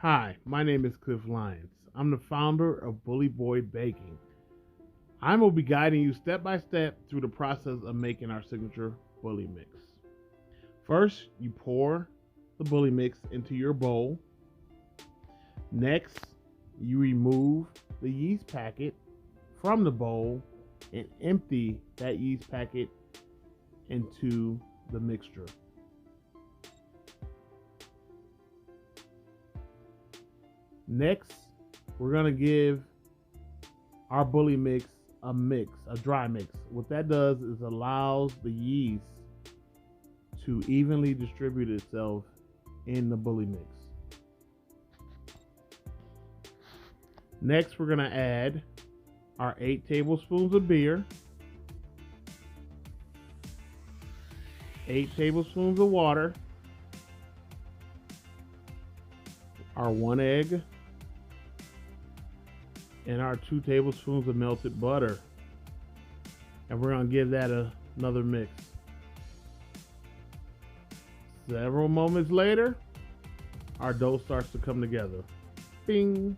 Hi, my name is Cliff Lyons. I'm the founder of Bully Boy Baking. I will be guiding you step by step through the process of making our signature bully mix. First, you pour the bully mix into your bowl. Next, you remove the yeast packet from the bowl and empty that yeast packet into the mixture. Next, we're going to give our bully mix, a dry mix. What that does is allows the yeast to evenly distribute itself in the bully mix. Next, we're going to add our 8 tablespoons of beer, 8 tablespoons of water, our 1 egg, and our 2 tablespoons of melted butter. And we're going to give that another mix. Several moments later, our dough starts to come together. Bing!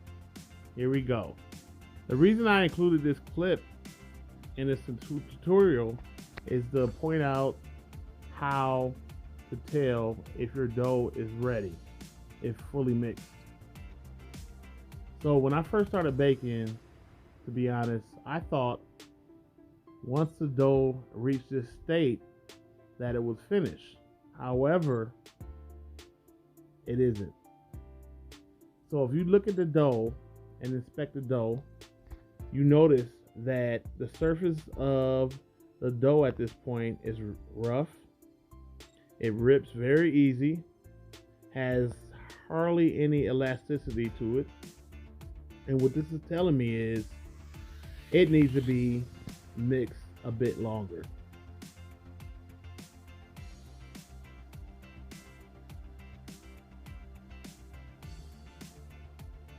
Here we go. The reason I included this clip in this tutorial is to point out how to tell if your dough is ready, if fully mixed. So when I first started baking, to be honest, I thought once the dough reached this state that it was finished. However, it isn't. So if you look at the dough and inspect the dough, you notice that the surface of the dough at this point is rough. It rips very easy, has hardly any elasticity to it. And what this is telling me is it needs to be mixed a bit longer.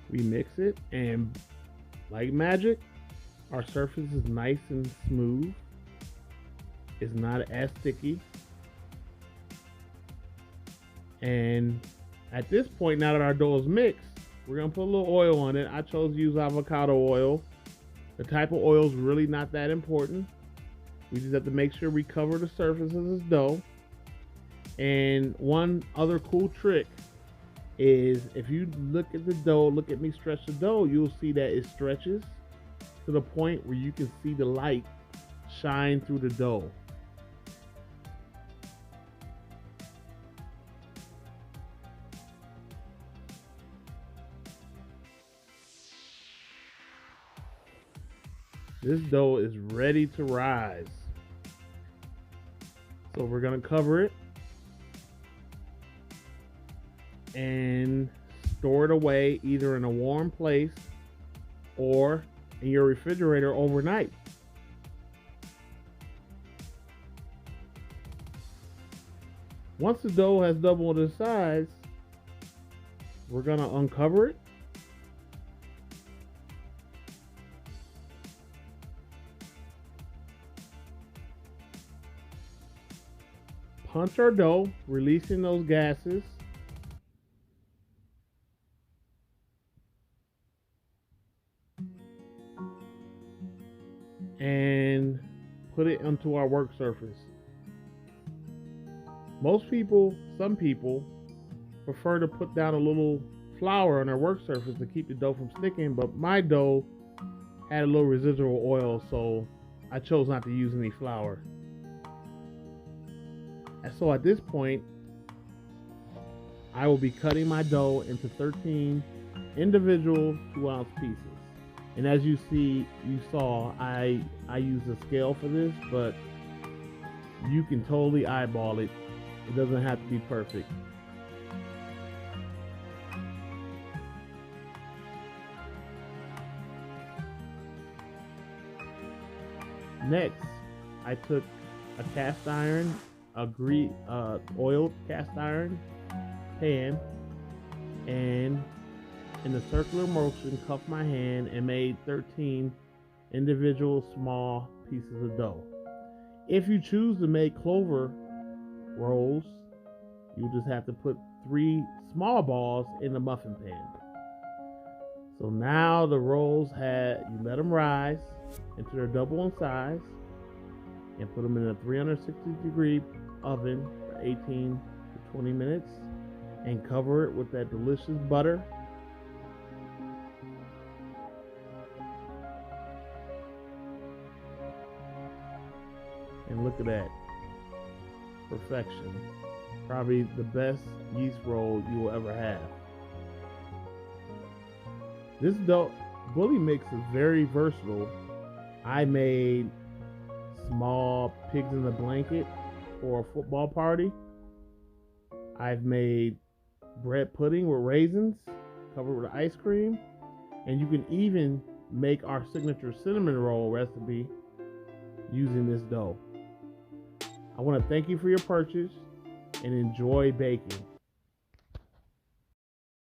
We mix it, and like magic, our surface is nice and smooth. It's not as sticky. And at this point, now that our dough is mixed, we're going to put a little oil on it. I chose to use avocado oil. The type of oil is really not that important. We just have to make sure we cover the surface of this dough. And one other cool trick is if you look at the dough, look at me stretch the dough, you'll see that it stretches to the point where you can see the light shine through the dough. This dough is ready to rise. So we're going to cover it and store it away either in a warm place or in your refrigerator overnight. Once the dough has doubled in size, we're going to uncover it. Punch our dough, releasing those gases. And put it onto our work surface. Most people, some people, prefer to put down a little flour on their work surface to keep the dough from sticking, but my dough had a little residual oil, so I chose not to use any flour. And so at this point, I will be cutting my dough into 13 individual 2-ounce pieces. And as you saw, I use a scale for this, but you can totally eyeball it. It doesn't have to be perfect. Next, I took a cast iron, oiled cast iron pan, and in a circular motion, cupped my hand and made 13 individual small pieces of dough. If you choose to make clover rolls, you just have to put 3 small balls in the muffin pan. So now the rolls you let them rise until they're double in size and put them in a 360-degree oven for 18 to 20 minutes and cover it with that delicious butter. And look at that. Perfection. Probably the best yeast roll you will ever have. This dough bully mix is very versatile. I made small pigs in a blanket for a football party. I've made bread pudding with raisins covered with ice cream. And you can even make our signature cinnamon roll recipe using this dough. I want to thank you for your purchase and enjoy baking.